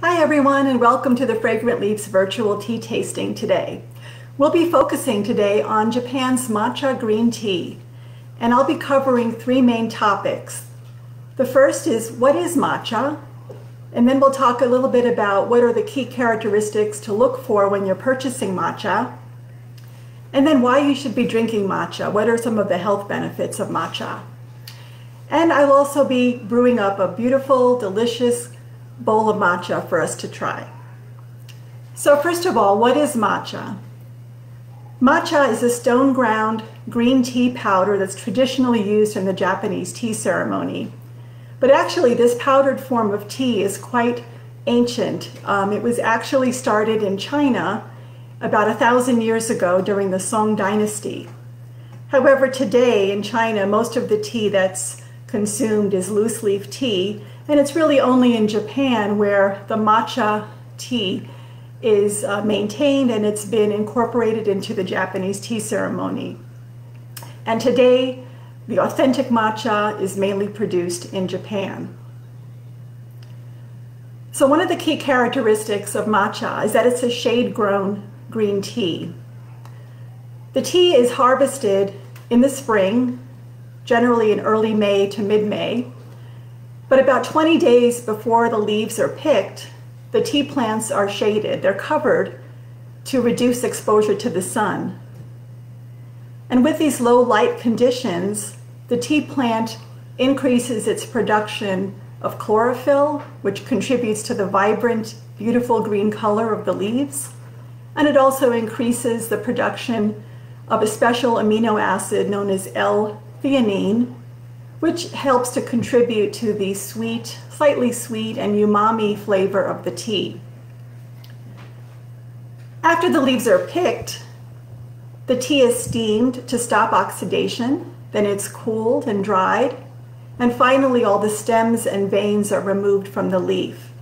Hi everyone, and welcome to the Fragrant Leaves virtual tea tasting today. We'll be focusing today on Japan's matcha green tea, and I'll be covering three main topics. The first is, what is matcha? And then we'll talk a little bit about what are the key characteristics to look for when you're purchasing matcha, and then why you should be drinking matcha. What are some of the health benefits of matcha? And I'll also be brewing up a beautiful, delicious bowl of matcha for us to try. So first of all, what is matcha? Matcha is a stone ground green tea powder that's traditionally used in the Japanese tea ceremony. But actually this powdered form of tea is quite ancient. It was actually started in China about 1,000 years ago during the Song dynasty. However, today in China, most of the tea that's consumed is loose leaf tea, and it's really only in Japan where the matcha tea is maintained and it's been incorporated into the Japanese tea ceremony. And today, the authentic matcha is mainly produced in Japan. So one of the key characteristics of matcha is that it's a shade-grown green tea. The tea is harvested in the spring, generally in early May to mid-May. But about 20 days before the leaves are picked, the tea plants are shaded. They're covered to reduce exposure to the sun. And with these low light conditions, the tea plant increases its production of chlorophyll, which contributes to the vibrant, beautiful green color of the leaves. And it also increases the production of a special amino acid known as L-theanine, which helps to contribute to the sweet, slightly sweet and umami flavor of the tea. After the leaves are picked, the tea is steamed to stop oxidation, then it's cooled and dried, and finally all the stems and veins are removed from the leaf.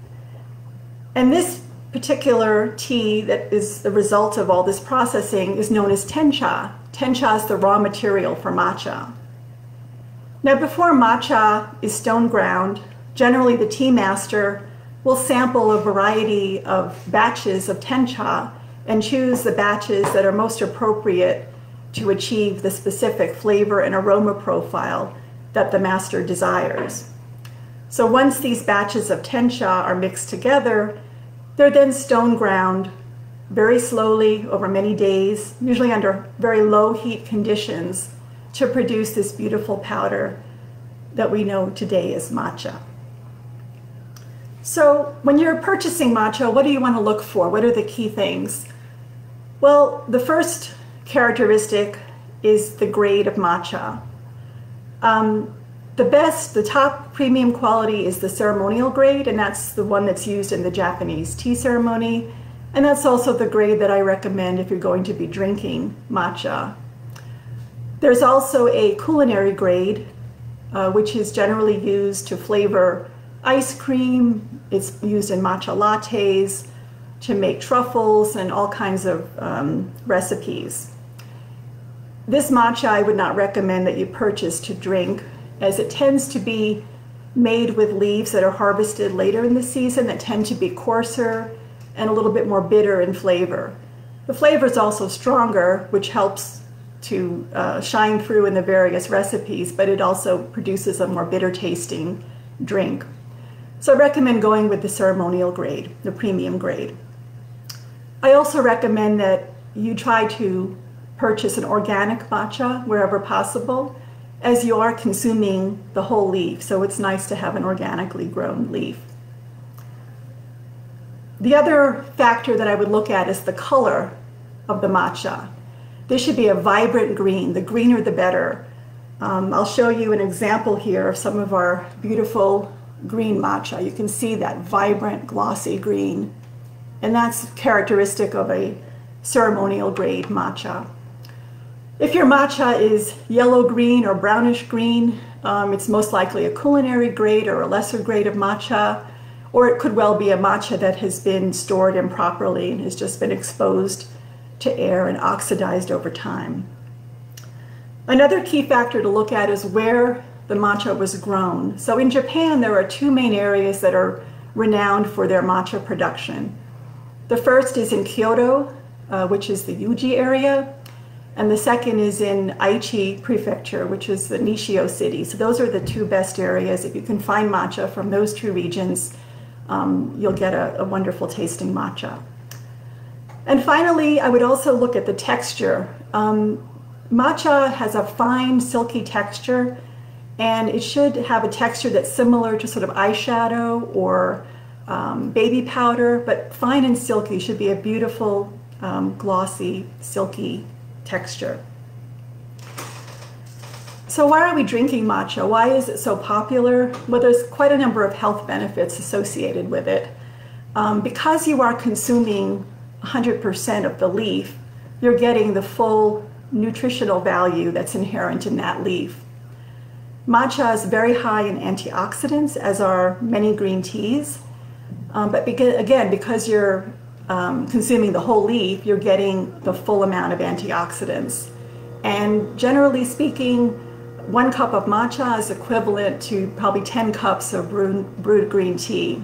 And this particular tea that is the result of all this processing is known as tencha. Tencha is the raw material for matcha. Now, before matcha is stone ground, generally the tea master will sample a variety of batches of tencha and choose the batches that are most appropriate to achieve the specific flavor and aroma profile that the master desires. So once these batches of tencha are mixed together, they're then stone ground very slowly over many days, usually under very low heat conditions, to produce this beautiful powder that we know today as matcha. So when you're purchasing matcha, what do you want to look for? What are the key things? Well, the first characteristic is the grade of matcha. The top premium quality is the ceremonial grade, and that's the one that's used in the Japanese tea ceremony. And that's also the grade that I recommend if you're going to be drinking matcha. There's also a culinary grade, which is generally used to flavor ice cream. It's used in matcha lattes, to make truffles, and all kinds of recipes. This matcha I would not recommend that you purchase to drink, as it tends to be made with leaves that are harvested later in the season that tend to be coarser and a little bit more bitter in flavor. The flavor is also stronger, which helps to shine through in the various recipes, but it also produces a more bitter tasting drink. So I recommend going with the ceremonial grade, the premium grade. I also recommend that you try to purchase an organic matcha wherever possible, as you are consuming the whole leaf, so it's nice to have an organically grown leaf. The other factor that I would look at is the color of the matcha. This should be a vibrant green. The greener the better. I'll show you an example here of some of our beautiful green matcha. You can see that vibrant, glossy green, and that's characteristic of a ceremonial grade matcha. If your matcha is yellow-green or brownish-green, it's most likely a culinary grade or a lesser grade of matcha, or it could well be a matcha that has been stored improperly and has just been exposed to air and oxidized over time. Another key factor to look at is where the matcha was grown. So in Japan, there are two main areas that are renowned for their matcha production. The first is in Kyoto, which is the Uji area, and the second is in Aichi Prefecture, which is the Nishio city. So those are the two best areas. If you can find matcha from those two regions, you'll get a wonderful tasting matcha. And finally, I would also look at the texture. Matcha has a fine, silky texture, and it should have a texture that's similar to sort of eyeshadow or baby powder, but fine and silky. Should be a beautiful, glossy, silky texture. So why are we drinking matcha? Why is it so popular? Well, there's quite a number of health benefits associated with it. Because you are consuming 100% of the leaf, you're getting the full nutritional value that's inherent in that leaf. Matcha is very high in antioxidants, as are many green teas. But because you're consuming the whole leaf, you're getting the full amount of antioxidants. And generally speaking, 1 cup of matcha is equivalent to probably 10 cups of brewed green tea.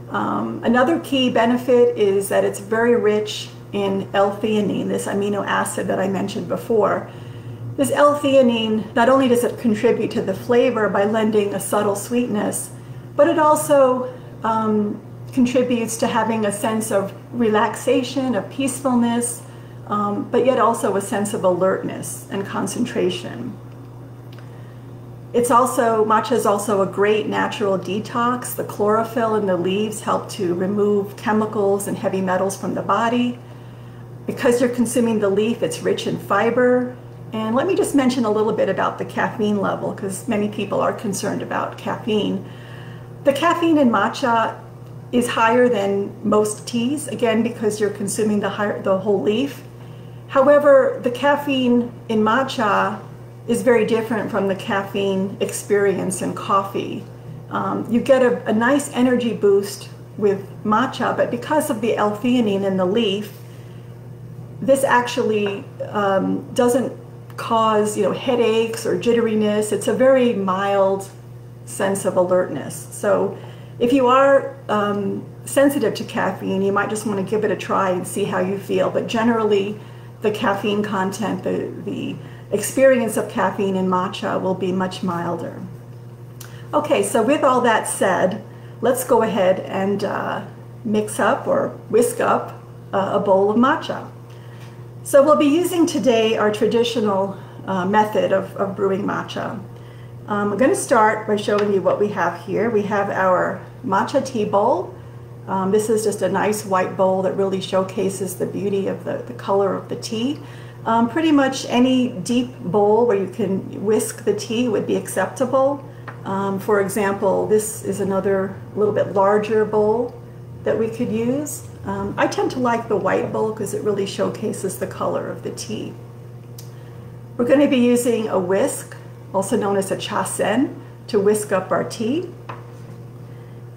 Another key benefit is that it's very rich in L-theanine, this amino acid that I mentioned before. This L-theanine, not only does it contribute to the flavor by lending a subtle sweetness, but it also contributes to having a sense of relaxation, of peacefulness, but yet also a sense of alertness and concentration. Matcha is also a great natural detox. The chlorophyll in the leaves help to remove chemicals and heavy metals from the body. Because you're consuming the leaf, it's rich in fiber. And let me just mention a little bit about the caffeine level, because many people are concerned about caffeine. The caffeine in matcha is higher than most teas, again, because you're consuming the whole leaf. However, the caffeine in matcha is very different from the caffeine experience in coffee. You get a nice energy boost with matcha, but because of the L-theanine in the leaf, this actually doesn't cause headaches or jitteriness. It's a very mild sense of alertness. So if you are sensitive to caffeine, you might just want to give it a try and see how you feel. But generally, the caffeine content, the experience of caffeine in matcha will be much milder. Okay, so with all that said, let's go ahead and mix up or whisk up a bowl of matcha. So we'll be using today our traditional method of brewing matcha. I'm going to start by showing you what we have here. We have our Matcha Tea Bowl. This is just a nice white bowl that really showcases the beauty of the color of the tea. Pretty much any deep bowl where you can whisk the tea would be acceptable. For example, this is another little bit larger bowl that we could use. I tend to like the white bowl because it really showcases the color of the tea. We're going to be using a whisk, also known as a chasen, to whisk up our tea.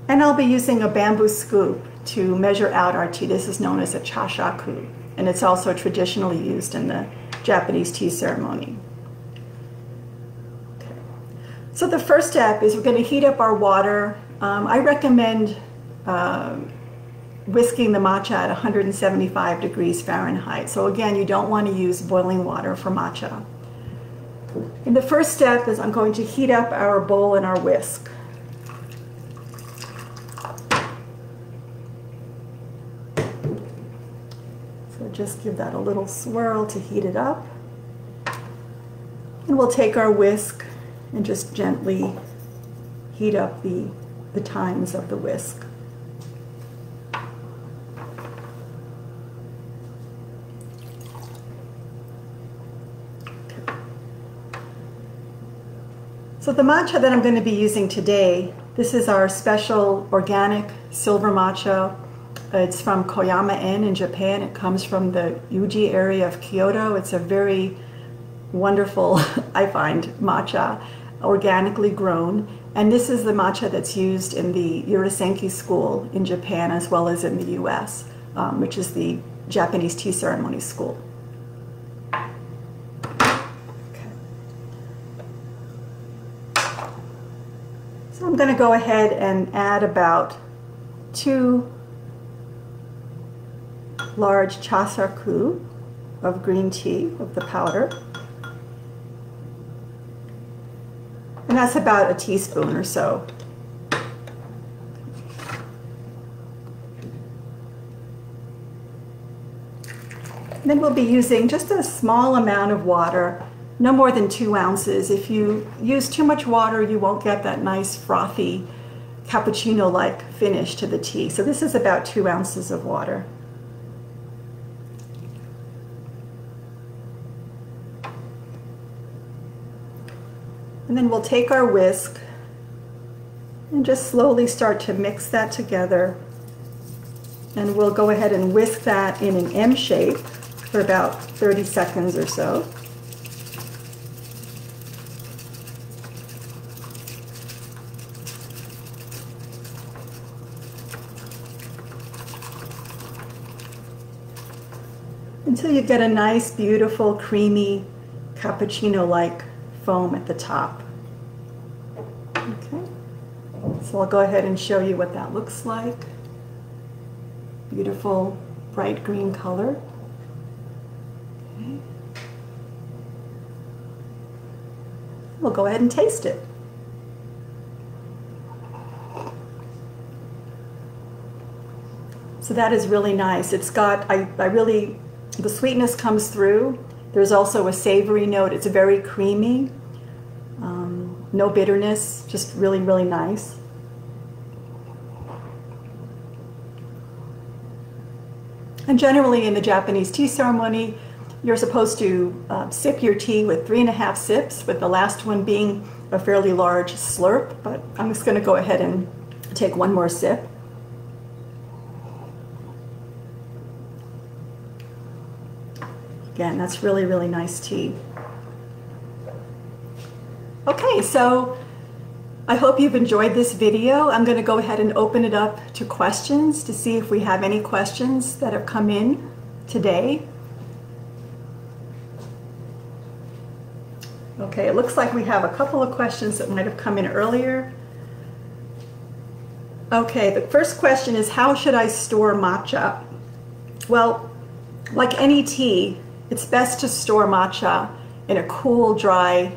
And I'll be using a bamboo scoop to measure out our tea. This is known as a chashaku, and it's also traditionally used in the Japanese tea ceremony. Okay. So the first step is we're going to heat up our water. I recommend whisking the matcha at 175 degrees Fahrenheit. So again, you don't want to use boiling water for matcha. And the first step is I'm going to heat up our bowl and our whisk. So just give that a little swirl to heat it up. And we'll take our whisk and just gently heat up the tines of the whisk. So the matcha that I'm going to be using today, this is our special organic silver matcha. It's from Koyama-en in Japan. It comes from the Uji area of Kyoto. It's a very wonderful, I find, matcha, organically grown. And this is the matcha that's used in the Urasenki school in Japan as well as in the US, which is the Japanese tea ceremony school. going to go ahead and add about 2 large chasarku of green tea, of the powder. And that's about a teaspoon or so. And then we'll be using just a small amount of water, no more than 2 ounces. If you use too much water, you won't get that nice frothy cappuccino-like finish to the tea. So this is about 2 ounces of water. And then we'll take our whisk and just slowly start to mix that together. And we'll go ahead and whisk that in an M shape for about 30 seconds or so. Until you get a nice, beautiful, creamy, cappuccino-like foam at the top. Okay, so I'll go ahead and show you what that looks like. Beautiful, bright green color. Okay. We'll go ahead and taste it. So that is really nice. It's got, the sweetness comes through. There's also a savory note. It's very creamy. No bitterness, just really, really nice. And generally in the Japanese tea ceremony, you're supposed to sip your tea with 3.5 sips, with the last one being a fairly large slurp, but I'm just going to go ahead and take 1 more sip. Again, that's really, really nice tea. Okay, so I hope you've enjoyed this video. I'm going to go ahead and open it up to questions to see if we have any questions that have come in today. Okay, it looks like we have a couple of questions that might have come in earlier. Okay, the first question is, how should I store matcha? Well, like any tea, it's best to store matcha in a cool, dry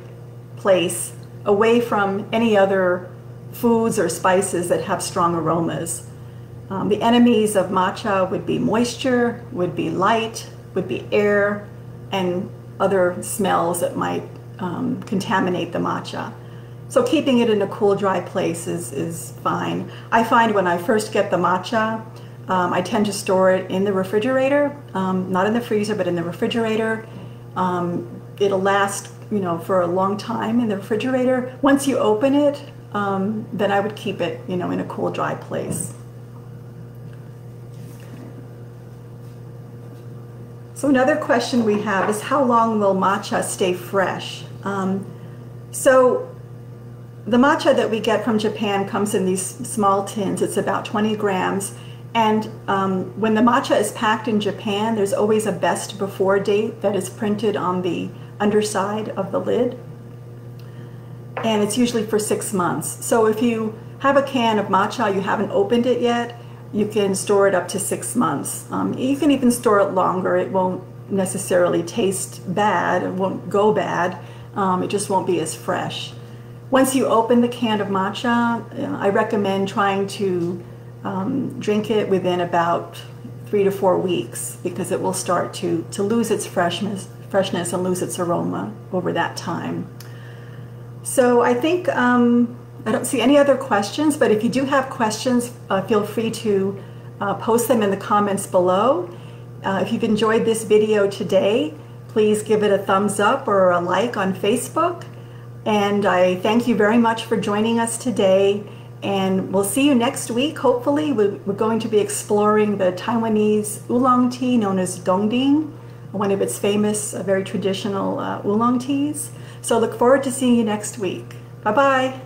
place away from any other foods or spices that have strong aromas. The enemies of matcha would be moisture, would be light, would be air, and other smells that might contaminate the matcha. So keeping it in a cool, dry place is fine. I find when I first get the matcha, I tend to store it in the refrigerator, not in the freezer, but in the refrigerator. It'll last, for a long time in the refrigerator. Once you open it, then I would keep it, in a cool, dry place. So another question we have is, how long will matcha stay fresh? So the matcha that we get from Japan comes in these small tins. It's about 20 grams. And when the matcha is packed in Japan, there's always a best before date that is printed on the underside of the lid. And it's usually for 6 months. So if you have a can of matcha, you haven't opened it yet, you can store it up to 6 months. You can even store it longer. It won't necessarily taste bad, it won't go bad, it just won't be as fresh. Once you open the can of matcha, I recommend trying to drink it within about 3 to 4 weeks, because it will start to lose its freshness and lose its aroma over that time. So I think I don't see any other questions, but if you do have questions, feel free to post them in the comments below. If you've enjoyed this video today, please give it a thumbs up or a like on Facebook. And I thank you very much for joining us today. And we'll see you next week. Hopefully, we're going to be exploring the Taiwanese oolong tea known as dongding, one of its famous, very traditional oolong teas. So look forward to seeing you next week. Bye-bye.